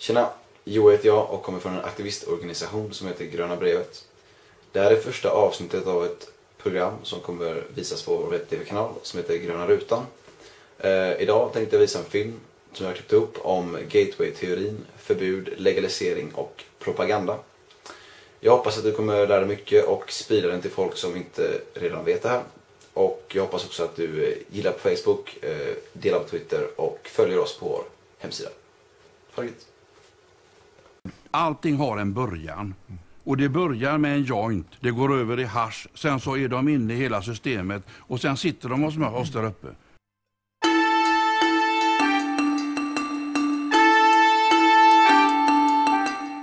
Tjena, Joel heter jag och kommer från en aktivistorganisation som heter Gröna brevets. Det här är första avsnittet av ett program som kommer visas på vår webTV-kanal som heter Gröna rutan. Idag tänkte jag visa en film som jag har klippt upp om Gatewayteorin, förbud, legalisering och propaganda. Jag hoppas att du kommer lära dig mycket och sprida den till folk som inte redan vet det här. Och jag hoppas också att du gillar på Facebook, delar på Twitter och följer oss på vår hemsida. Farligt. Allting har en början. Och det börjar med en joint, det går över i hasch, sen så är de inne i hela systemet och sen sitter de hos oss där uppe.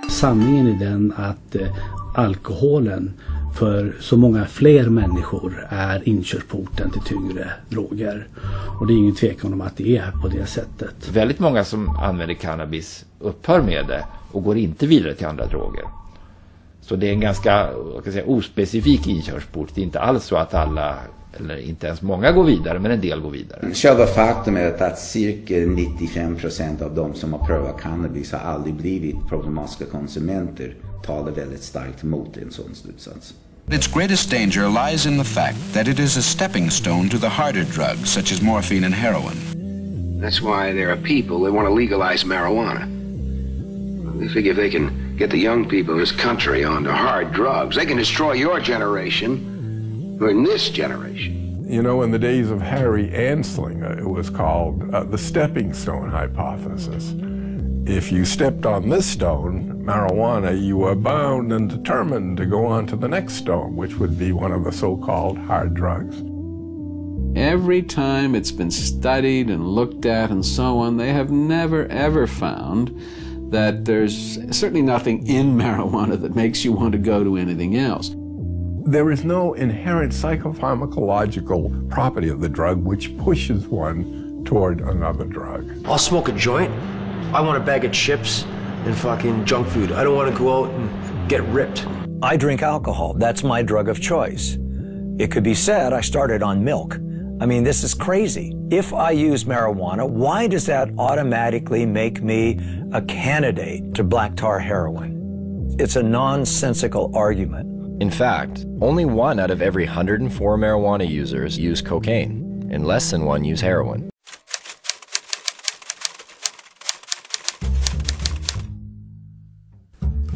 Sanningen är den att alkoholen för så många fler människor är inkörsporten till tyngre droger. Och det är ingen tvekan om att det är på det sättet. Väldigt många som använder cannabis upphör med det och går inte vidare till andra droger. Så det är en ganska ospecifik inkörsport. Det är inte alls så att alla, eller inte ens många går vidare, men en del går vidare. Själva faktum är att cirka 95% av de som har prövat cannabis har aldrig blivit problematiska konsumenter, talar väldigt starkt mot en sån slutsats. Its greatest danger lies in the fact that it is a stepping stone to the harder drugs such as morphine and heroin. That's why there are people that want to legalize marijuana. They figure if they can get the young people in this country onto hard drugs, they can destroy your generation or in this generation. You know, in the days of Harry Anslinger, it was called the stepping stone hypothesis. If you stepped on this stone, marijuana, you were bound and determined to go on to the next stone, which would be one of the so-called hard drugs. Every time it's been studied and looked at and so on, they have never ever found that there's certainly nothing in marijuana that makes you want to go to anything else. There is no inherent psychopharmacological property of the drug which pushes one toward another drug. I'll smoke a joint. I want a bag of chips and fucking junk food. I don't want to go out and get ripped. I drink alcohol. That's my drug of choice. It could be said I started on milk. I mean, this is crazy. If I use marijuana, why does that automatically make me a candidate to black tar heroin? It's a nonsensical argument. In fact, only 1 out of every 104 marijuana users use cocaine, and less than 1 use heroin.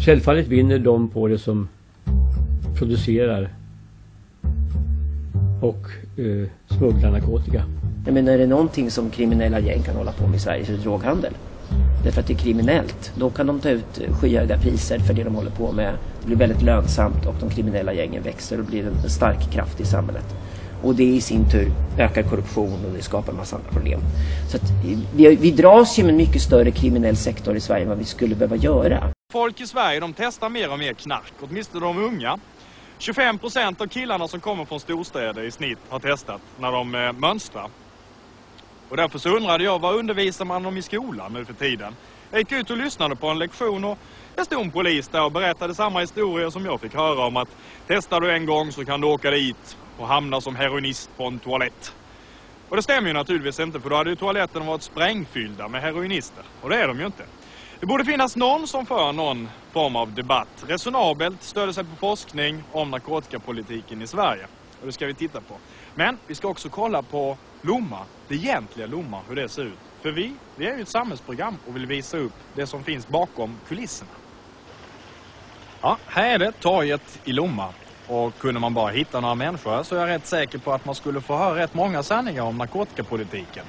Självfallet vinner de på det som producerar och smugglar narkotika. Jag menar, är det någonting som kriminella gäng kan hålla på med i Sverige så är det droghandel. Därför att det är kriminellt. Då kan de ta ut skyhöga priser för det de håller på med. Det blir väldigt lönsamt och de kriminella gängen växer och blir en stark kraft i samhället. Och det i sin tur ökar korruption och det skapar en massa andra problem. Så att vi dras ju med en mycket större kriminell sektor i Sverige än vad vi skulle behöva göra. Folk i Sverige, de testar mer och mer knark, åtminstone de unga. 25% av killarna som kommer från storstäder i snitt har testat när de mönstrar. Och därför så undrade jag, vad undervisar man om i skolan nu för tiden? Jag gick ut och lyssnade på en lektion och det stod en polis där och berättade samma historier som jag fick höra om att testar du en gång så kan du åka dit och hamna som heroinist på en toalett. Och det stämmer ju naturligtvis inte, för då hade ju toaletten varit sprängfyllda med heroinister. Och det är de ju inte. Det borde finnas någon som för någon form av debatt, resonabelt, stöder sig på forskning om narkotikapolitiken i Sverige. Och det ska vi titta på. Men vi ska också kolla på Lomma, det egentliga Lomma, hur det ser ut. För vi är ju ett samhällsprogram och vill visa upp det som finns bakom kulisserna. Ja, här är det torget i Lomma. Och kunde man bara hitta några människor så är jag rätt säker på att man skulle få höra rätt många sanningar om narkotikapolitiken.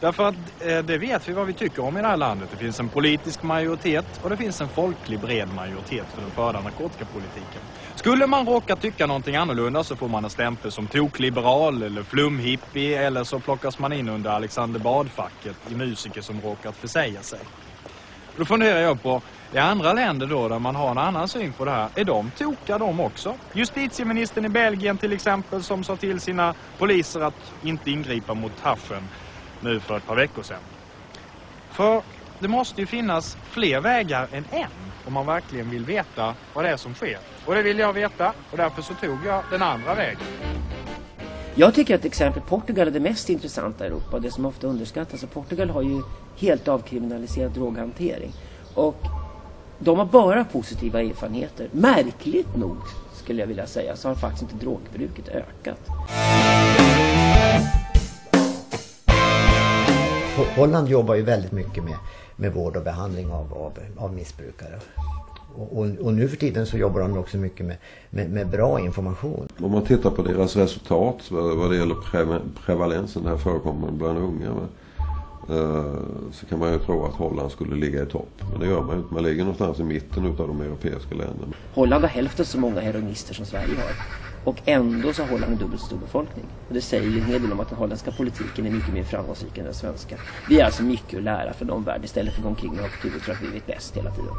Därför att det vet vi vad vi tycker om i det här landet. Det finns en politisk majoritet och det finns en folklig bred majoritet för den förda narkotikapolitiken. Skulle man råka tycka någonting annorlunda så får man en stämpel som tokliberal eller flumhippie, eller så plockas man in under Alexander Bard-facket i musiker som råkat försäga sig. Då funderar jag på, i andra länder då där man har en annan syn på det här, är de tokiga de också? Justitieministern i Belgien till exempel, som sa till sina poliser att inte ingripa mot haschen nu för ett par veckor sedan. För det måste ju finnas fler vägar än en om man verkligen vill veta vad det är som sker. Och det vill jag veta, och därför så tog jag den andra vägen. Jag tycker att exempel Portugal är det mest intressanta i Europa, det som ofta underskattas. Portugal har ju helt avkriminaliserad droghantering. Och de har bara positiva erfarenheter. Märkligt nog, skulle jag vilja säga, så har faktiskt inte drogbruket ökat. Holland jobbar ju väldigt mycket med vård och behandling av missbrukare. Och nu för tiden så jobbar de också mycket med bra information. Om man tittar på deras resultat vad det gäller prevalensen, det här förekommer bland unga, så kan man ju tro att Holland skulle ligga i topp. Men det gör man inte. Man ligger någonstans i mitten av de europeiska länderna. Holland har hälften så många heroinister som Sverige har. Och ändå så har Holland en dubbelt stor befolkning. Och det säger ju en hel del om att den holländska politiken är mycket mer framgångsrik än den svenska. Vi har alltså mycket att lära för de värld istället för att gå omkring och ha och tro att vi vet bäst hela tiden.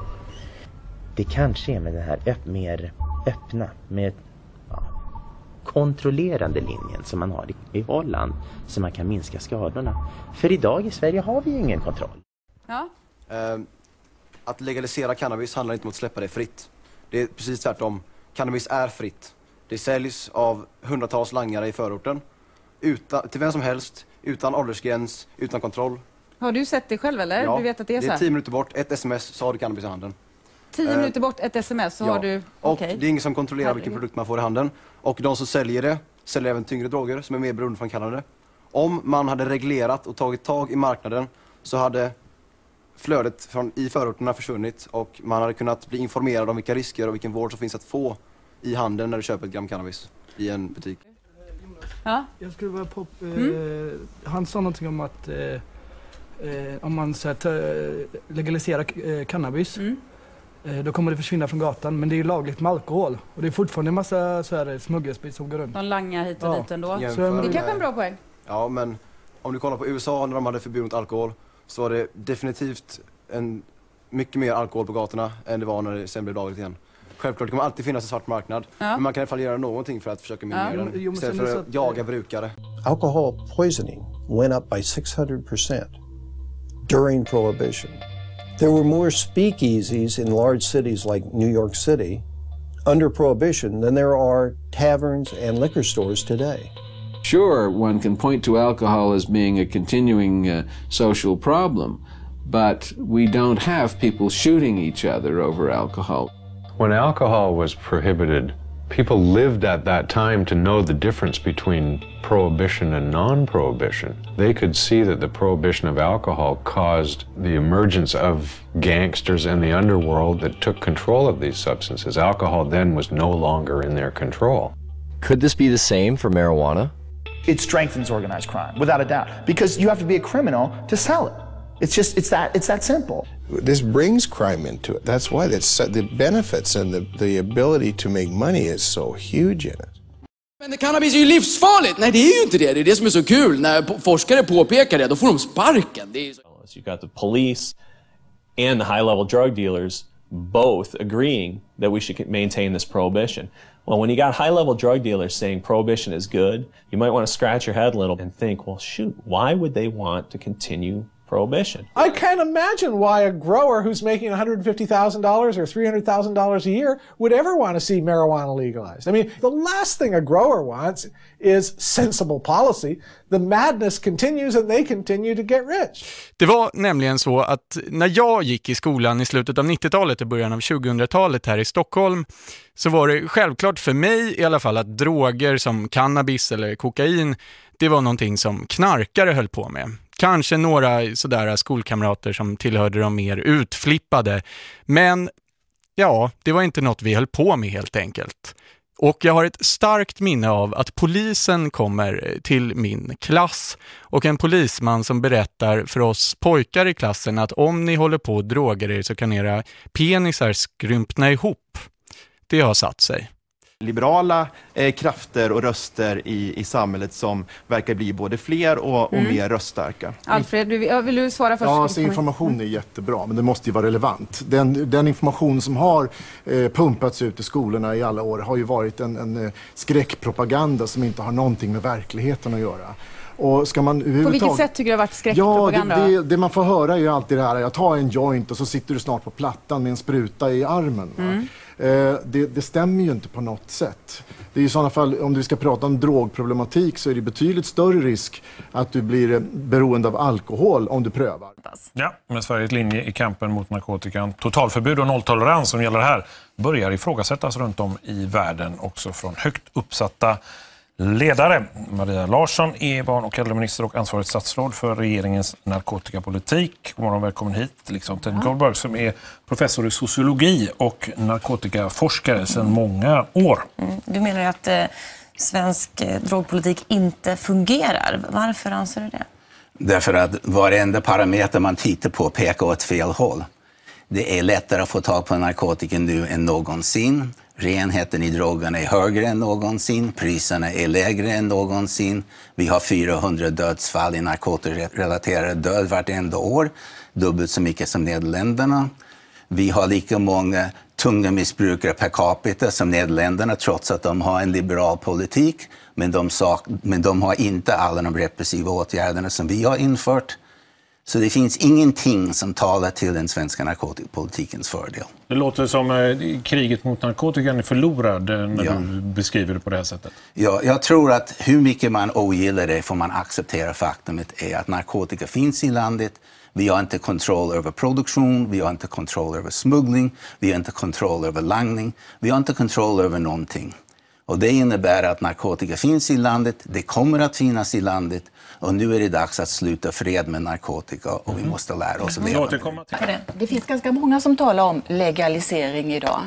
Det kanske är med den här mer öppna, med kontrollerande linjen som man har i Holland, så man kan minska skadorna. För idag i Sverige har vi ju ingen kontroll. Ja. Att legalisera cannabis handlar inte om att släppa det fritt. Det är precis tvärtom. Cannabis är fritt. Det säljs av hundratals langare i förorten. Till vem som helst, utan åldersgräns, utan kontroll. Har du sett det själv eller? Ja, Du vet att det är så här? Det är 10 minuter bort, ett sms, så har du cannabis i handen. 10 minuter bort, ett sms, så har du... Och det är ingen som kontrollerar vilken produkt man får i handen. Och de som säljer det säljer även tyngre droger som är mer beroendeframkallande. Om man hade reglerat och tagit tag i marknaden så hade flödet i förorterna försvunnit och man hade kunnat bli informerad om vilka risker och vilken vård som finns att få i handeln när du köper ett gram cannabis i en butik. Ja. Jag skulle vara han sa någonting om att om man legaliserar cannabis då kommer det försvinna från gatan, men det är ju lagligt med alkohol och det är fortfarande en massa smuggelsprit som går runt. De langar hit och dit ändå. Det är kanske en bra poäng. Ja, men om du kollar på USA när de hade förbud mot alkohol så var det definitivt mycket mer alkohol på gatorna än det var när det sen blev lagligt igen. Självklart det kommer alltid finnas en svart marknad, men man kan i alla fall göra någonting för att försöka minimera den istället för att jaga brukare. Alcohol poisoning went up by 600% during Prohibition. There were more speakeasies in large cities like New York City under Prohibition than there are taverns and liquor stores today. Sure, one can point to alcohol as being a continuing social problem, but we don't have people shooting each other over alcohol. When alcohol was prohibited, people lived at that time to know the difference between prohibition and non-prohibition. They could see that the prohibition of alcohol caused the emergence of gangsters in the underworld that took control of these substances. Alcohol then was no longer in their control. Could this be the same for marijuana? It strengthens organized crime, without a doubt, because you have to be a criminal to sell it. It's that simple. This brings crime into it. That's why the benefits and the ability to make money is so huge in it. Men cannabis är ju livsfarligt. Nej, det är ju inte det. Det är det som är så kul. När forskare påpekar det, då får de sparken. Det är så... You've got the police and the high-level drug dealers both agreeing that we should maintain this prohibition. Well, when you got high-level drug dealers saying prohibition is good, you might want to scratch your head a little and think, well, shoot, why would they want to continue prohibition? I can't imagine why a grower who's making $150,000 or $300,000 a year would ever want to see marijuana legalized. I mean, the last thing a grower wants is sensible policy. The madness continues and they continue to get rich. Det var nämligen så att när jag gick i skolan i slutet av 90-talet och början av 2000-talet här i Stockholm så var det självklart för mig i alla fall att droger som cannabis eller kokain, det var någonting som knarkare höll på med. Kanske några sådär skolkamrater som tillhörde de mer utflippade. Men ja, det var inte något vi höll på med helt enkelt. Och jag har ett starkt minne av att polisen kommer till min klass och en polisman som berättar för oss pojkar i klassen att om ni håller på och droger er så kan era penisar skrympna ihop. Det har satt sig. Liberala krafter och röster i samhället som verkar bli både fler och mer röststarka. Alfred, vill du svara först? Ja, alltså information är jättebra, men det måste ju vara relevant. Den information som har pumpats ut i skolorna i alla år har ju varit en skräckpropaganda som inte har någonting med verkligheten att göra. Och ska man På vilket sätt tycker du det har varit skräckpropaganda? Ja, det man får höra är ju alltid det här, jag tar en joint och så sitter du snart på plattan med en spruta i armen. Det stämmer ju inte på något sätt. Det är i sådana fall, om du ska prata om drogproblematik, så är det betydligt större risk att du blir beroende av alkohol om du prövar. Ja, men Sveriges linje i kampen mot narkotikan, totalförbud och nolltolerans som gäller här, börjar ifrågasättas runt om i världen, också från högt uppsatta ledare. Maria Larsson är barn- och äldreminister och ansvarigt statsråd för regeringens narkotikapolitik. God morgon, välkommen hit. Liksom Ted Goldberg som är professor i sociologi och narkotikaforskare sedan många år. Du menar att svensk drogpolitik inte fungerar. Varför anser du det? Därför att varenda parameter man tittar på pekar åt fel håll. Det är lättare att få tag på narkotika nu än någonsin. Renheten i drogerna är högre än någonsin. Priserna är lägre än någonsin. Vi har 400 dödsfall i narkotikarelaterade död vartenda år. Dubbelt så mycket som Nederländerna. Vi har lika många tunga missbrukare per capita som Nederländerna, trots att de har en liberal politik. Men de har inte alla de repressiva åtgärderna som vi har infört. Så det finns ingenting som talar till den svenska narkotikapolitikens fördel. Det låter som kriget mot narkotikan är förlorad när du beskriver det på det här sättet. Ja, jag tror att hur mycket man ogillar det får man acceptera faktumet är att narkotika finns i landet. Vi har inte kontroll över produktion, vi har inte kontroll över smuggling, vi har inte kontroll över langning, vi har inte kontroll över någonting. Och det innebär att narkotika finns i landet, det kommer att finnas i landet, och nu är det dags att sluta fred med narkotika och vi måste lära oss att leva med det. Det finns ganska många som talar om legalisering idag,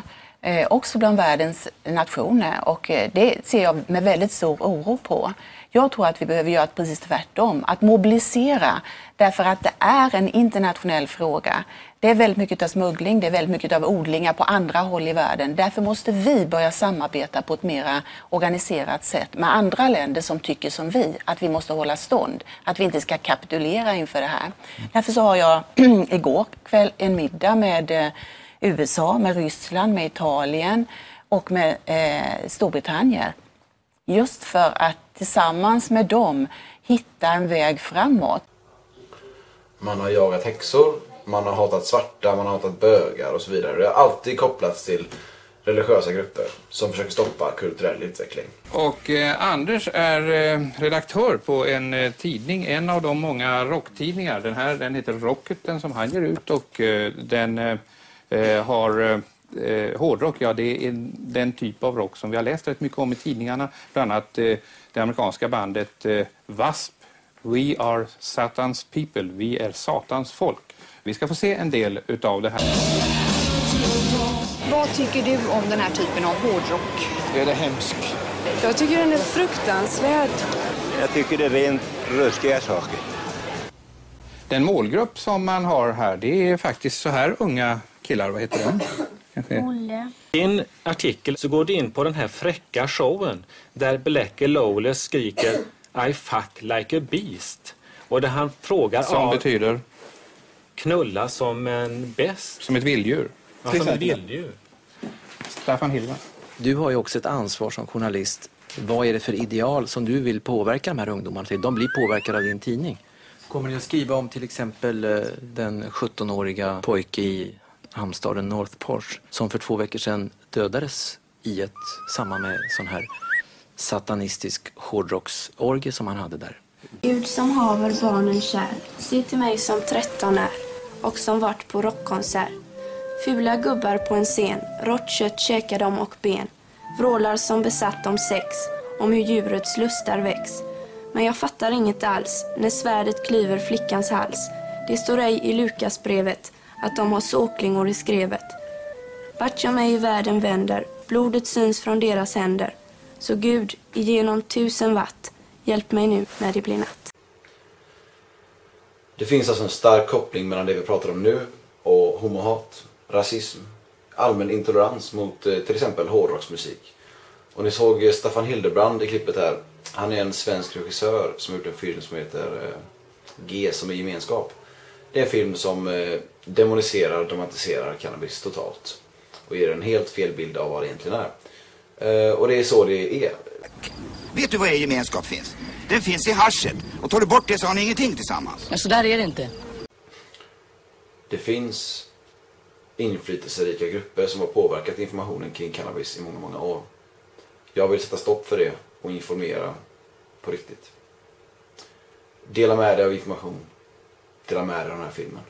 också bland världens nationer, och det ser jag med väldigt stor oro på. Jag tror att vi behöver göra precis tvärtom, att mobilisera, därför att det är en internationell fråga. Det är väldigt mycket av smuggling, det är väldigt mycket av odlingar på andra håll i världen. Därför måste vi börja samarbeta på ett mer organiserat sätt med andra länder som tycker som vi, att vi måste hålla stånd, att vi inte ska kapitulera inför det här. Därför så har jag igår kväll en middag med USA, med Ryssland, med Italien och med Storbritannien. Just för att tillsammans med dem hitta en väg framåt. Man har jagat häxor, man har hatat svarta, man har hatat bögar och så vidare. Det har alltid kopplats till religiösa grupper som försöker stoppa kulturell utveckling. Och Anders är redaktör på en tidning, en av de många rocktidningar. Den heter Rocket, den som han ger ut, och den har hårdrock. Ja, det är den typ av rock som vi har läst rätt mycket om i tidningarna. Bland annat det amerikanska bandet W.A.S.P. We are Satans people. Vi är Satans folk. Vi ska få se en del utav det här. Vad tycker du om den här typen av hårdrock? Är det hemskt? Jag tycker den är fruktansvärd. Jag tycker det är rent ruskiga saker. Den målgrupp som man har här, det är faktiskt så här unga killar. Vad heter den? Olle. I en artikel så går det in på den här fräcka showen där Black Lawless skriker I fuck like a beast. Och där han frågar som betyder? Knulla som en bäst. Som ett vilddjur. Ja, som ett vilddjur. Staffan Hilva. Du har ju också ett ansvar som journalist. Vad är det för ideal som du vill påverka de här ungdomarna till? De blir påverkade av din tidning. Kommer ni att skriva om till exempel den 17-åriga pojke i hamnstaden North Porch som för 2 veckor sedan dödades i ett samband med sån här satanistisk hårdrocksorgie som han hade där? Gud som haver barnen kär, se till mig som 13 är och som varit på rockkonsert. Fula gubbar på en scen, rått kött käkar de och ben. Vrålar som besatt om sex, om hur djurets lustar väcks. Men jag fattar inget alls när svärdet klyver flickans hals. Det står ej i Lukasbrevet att de har såklingor i skrevet. Vart jag mig i världen vänder, blodet syns från deras händer. Så Gud, igenom 1000 watt, hjälp mig nu när det blir natt. Det finns alltså en stark koppling mellan det vi pratar om nu och homohat, rasism, allmän intolerans mot till exempel hårdrocksmusik. Och ni såg Staffan Hildebrand i klippet här. Han är en svensk regissör som har gjort en film som heter G som är gemenskap. Det är en film som demoniserar och dramatiserar cannabis totalt och ger en helt fel bild av vad det egentligen är. Och det är så det är. Vet du var gemenskap finns? Den finns i haschet. Och tar du bort det så har ni ingenting tillsammans. Ja, så där är det inte. Det finns inflytelserika grupper som har påverkat informationen kring cannabis i många, många år. Jag vill sätta stopp för det och informera på riktigt. Dela med dig av information. Dela med dig av den här filmen.